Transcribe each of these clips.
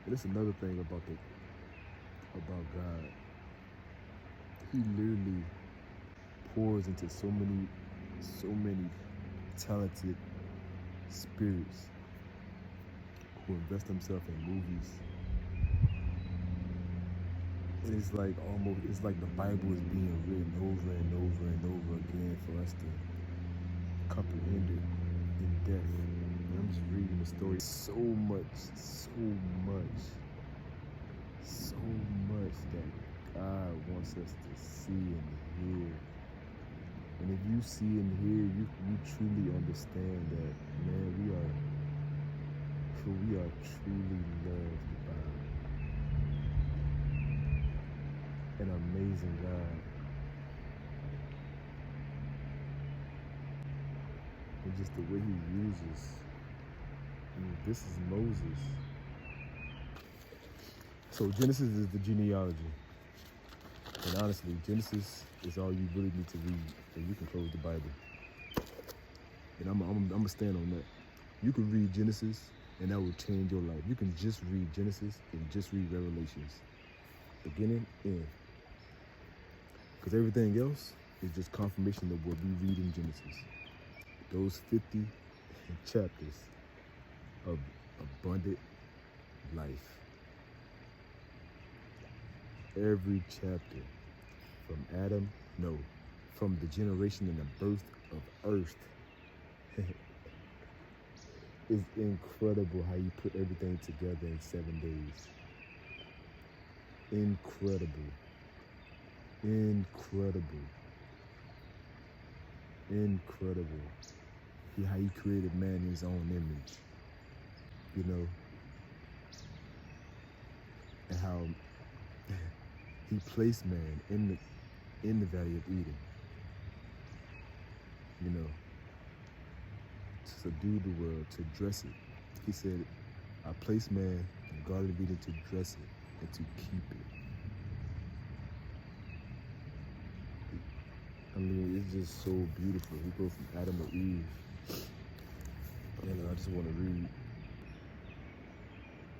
And it's another thing about God. He literally pours into so many talented spirits who invest themselves in movies. And it's like the Bible is being written over and over and over again for us to comprehend it in depth. And I'm just reading the story. So much that God wants us to see and hear. And if you see and hear, you truly understand that, man, we are truly loved by an amazing God. And just the way he uses. This is Moses. So Genesis is the genealogy. And honestly, Genesis is all you really need to read, and you can close the Bible. And I'm gonna stand on that. You can read Genesis, and that will change your life. You can just read Genesis and just read Revelations, beginning, end. Because everything else is just confirmation of what we read in Genesis. Those 50 chapters of abundant life. Every chapter from the generation and the birth of earth. It's incredible how you put everything together in 7 days. Incredible. How he created man in his own image. You know, and how he placed man in the Valley of Eden. You know, to subdue the world, to dress it. He said, I placed man in the Garden of Eden to dress it and to keep it. I mean, it's just so beautiful. He goes from Adam to Eve. And I just want to read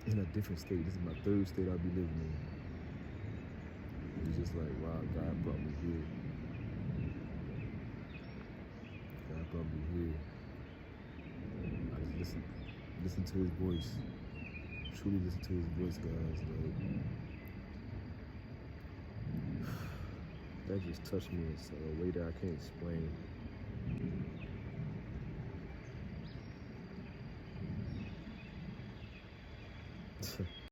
in a different state. This is my third state I'll be living in. It's just like, wow, God brought me here. God brought me here. I just listen to his voice. Truly listen to his voice, guys. Like, that just touched me in a way that I can't explain.